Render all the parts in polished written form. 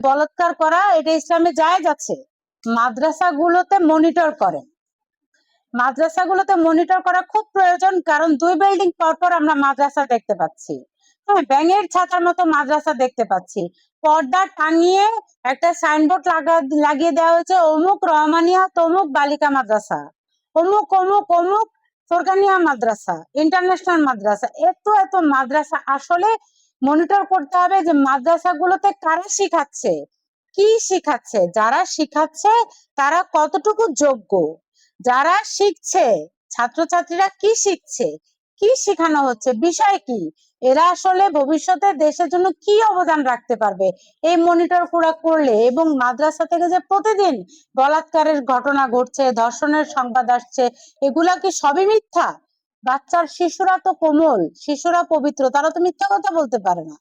বলাৎকার করা এটা ইসলামে জায়েজ আছে। মাদ্রাসাগুলোতে মনিটর করেন, মাদ্রাসাগুলোতে মনিটর করা খুব প্রয়োজন, কারণ 2 বিল্ডিং পরপর আমরা মাদ্রাসা দেখতে পাচ্ছি। হ্যাঁ, ব্যাঙের ছাতার মতো মাদ্রাসা দেখতে পাচ্ছি। পর্দা টাঙিয়ে একটা সাইনবোর্ড লাগিয়ে দেওয়া হয়েছে, অমুক রহমানিয়া, তমুক বালিকা মাদ্রাসা, অমুক অমুক অমুক ফোরকানিয়া মাদ্রাসা, ইন্টারন্যাশনাল মাদ্রাসা। এত এত মাদ্রাসা, আসলে মনিটর করতে হবে যে মাদ্রাসাগুলোতে কারা শিখাচ্ছে, কি শিখাচ্ছে, যারা শিখাচ্ছে তারা কতটুকু যোগ্য, যারা শিখছে ছাত্রছাত্রীরা কি শিখছে, কি শেখানো হচ্ছে, বিষয় কি, এরা আসলে ভবিষ্যতে দেশের জন্য কি অবদান রাখতে পারবে, এই মনিটর পুরা করলে। এবং মাদ্রাসা থেকে যে প্রতিদিন বলাৎকারের ঘটনা ঘটছে, ধর্ষণের সংবাদ আসছে, এগুলা কি সবই মিথ্যা? বাচ্চার শিশুরা তো কোমল, শিশুরা পবিত্র, তারা তো মিথ্যা কথা বলতে পারে না।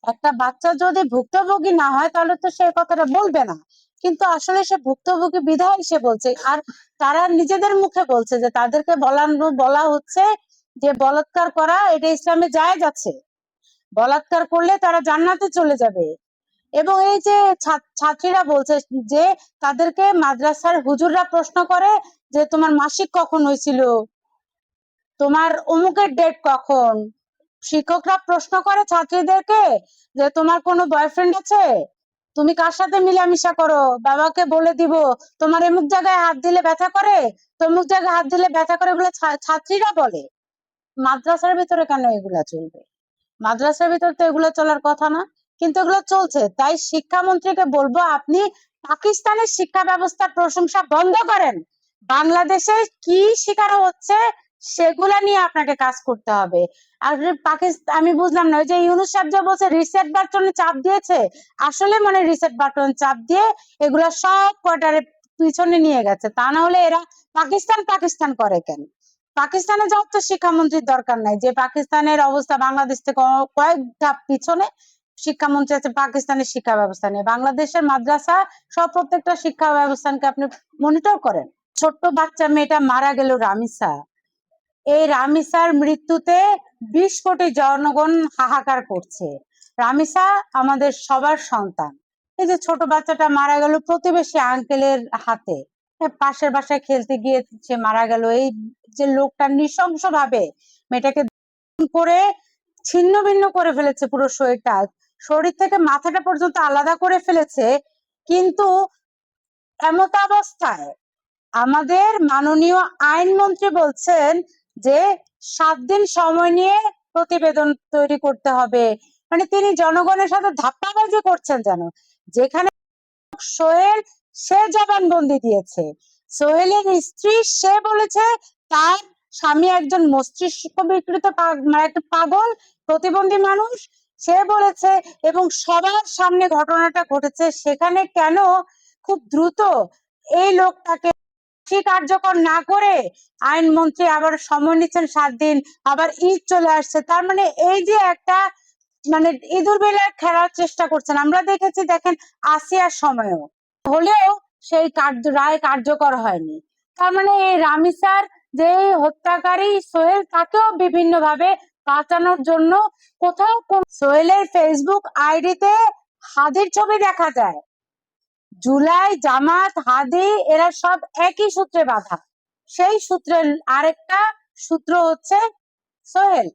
একটা বাচ্চা যদি ভুক্তভোগী না হয় তাহলে তো সে কথাটা বলবে না, কিন্তু আসলে সে ভুক্তভোগী বিধায় সে বলছে। আর তারা নিজেদের মুখে বলছে যে তাদেরকে বলা হচ্ছে যে বলাৎকার করা এটা ইসলামে জায়েজ আছে, বলাৎকার করলে তারা জান্নাতে চলে যাবে। এবং এই যে ছাত্রীরা বলছে যে তাদেরকে মাদ্রাসার হুজুররা প্রশ্ন করে যে তোমার মাসিক কখন হয়েছিল, তোমার অমুকের ডেট কখন, শিক্ষকরা প্রশ্ন করে ছাত্রীদেরকে যে তোমার কোনো বয়ফ্রেন্ড আছে, তুমি কার সাথে মিলামিশা করো, বাবাকে বলে দিব, তোমার এমুক জায়গায় হাত দিলে ব্যথা করে, তমুক জায়গায় হাত দিলে ব্যথা করে, এগুলো ছাত্রীরা বলে। মাদ্রাসার ভিতরে কেন এগুলা চলবে? মাদ্রাসার ভিতরে তো এগুলো চলার কথা না, কিন্তু এগুলো চলছে। তাই শিক্ষামন্ত্রীকে বলবো, আপনি পাকিস্তানের শিক্ষা ব্যবস্থার প্রশংসা বন্ধ করেন, বাংলাদেশে কি শেখানো হচ্ছে সেগুলা নিয়ে আপনাকে কাজ করতে হবে। আর পাকিস্তান আমি বুঝলাম না, ওই যে ইউনূস সাহেব যে বলছে রিসেট বাটনে চাপ দিয়েছে, আসলে মানে রিসেট বাটন চাপ দিয়ে এগুলা সব কয়টারে পিছনে নিয়ে গেছে, তা না হলে এরা পাকিস্তান পাকিস্তান করে কেন? পাকিস্তানে যাওয়ার তো শিক্ষামন্ত্রীর দরকার নাই, যে পাকিস্তানের অবস্থা বাংলাদেশ থেকে কয়েক ধাপ পিছনে শিক্ষামন্ত্রী আছে পাকিস্তানের শিক্ষা ব্যবস্থা নিয়ে। বাংলাদেশের মাদ্রাসা সব প্রত্যেকটা শিক্ষা ব্যবস্থাকে আপনি মনিটর করেন। ছোট্ট বাচ্চা মেয়েটা মারা গেল রামিসা, এই রামিসার মৃত্যুতে 20 কোটি জনগণ হাহাকার করছে। রামিসা আমাদের সবার সন্তান। এই যে ছোট বাচ্চাটা মারা গেল প্রতিবেশী আঙ্কেলের হাতে, পাশের বাসায় খেলতে গিয়ে সে মারা গেল। এই যে লোকটা নৃশংস ভাবে মেয়েটাকে করে ছিন্ন ভিন্ন করে ফেলেছে, পুরো শরীরটা, শরীর থেকে মাথাটা পর্যন্ত আলাদা করে ফেলেছে। কিন্তু এমত অবস্থায় আমাদের মাননীয় আইনমন্ত্রী বলছেন যে 7 দিন সময় নিয়ে প্রতিবেদন তৈরি করতে হবে। মানে তিনি জনগণের সাথে ধাপ্পাবাজি করছেন যেন। যেখানে সোহেল সে জবানবন্দি দিয়েছে, সোহেলের স্ত্রী সে বলেছে তার স্বামী একজন মস্তিষ্ক বিকৃত মানে একটা পাগল প্রতিবন্ধী মানুষ, সে বলেছে, এবং সবার সামনে ঘটনাটা ঘটেছে। সেখানে কেন খুব দ্রুত এই লোকটাকে কার্যকর না করে আইনমন্ত্রী আবার সময় নিচ্ছেন 7 দিন, আবার ঈদ চলে আসছে, তার মানে এই যে একটা মানে ইঁদুর বেলায় খেলার চেষ্টা করছেন। আমরা দেখেছি, দেখেন আসিয়ার সময়ও হলেও সেই রায় কার্যকর হয়নি। তার মানে এই রামিসার যে হত্যাকারী সোহেল, তাকেও বিভিন্ন ভাবে বাঁচানোর জন্য কোথাও সোহেলের ফেসবুক আইডিতে হাদির ছবি দেখা যায়। জুলাই, জামাত, হাদি এরা সব একই সূত্রে বাঁধা, সেই সূত্রের আরেকটা সূত্র হচ্ছে সোহেল।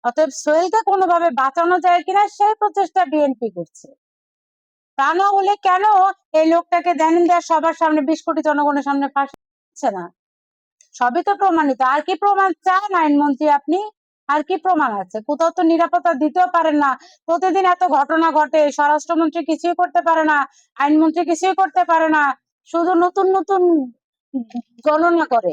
অতএব সোহেলকে কোনোভাবে বাঁচানো যায় কিনা সেই প্রচেষ্টা বিএনপি করছে। তা না হলে কেন এই লোকটাকে দেয়া সবার সামনে 20 কোটি জনগণের সামনে ফাঁসি দিচ্ছে না? সবই তো প্রমাণিত। আর কি প্রমাণ চান আইনমন্ত্রী আপনি? আর কি প্রমাণ আছে? কোথাও তো নিরাপত্তা দিতেও পারেন না, প্রতিদিন এত ঘটনা ঘটে, স্বরাষ্ট্রমন্ত্রী কিছুই করতে পারে না, আইনমন্ত্রী কিছুই করতে পারে না, শুধু নতুন নতুন গণনা করে।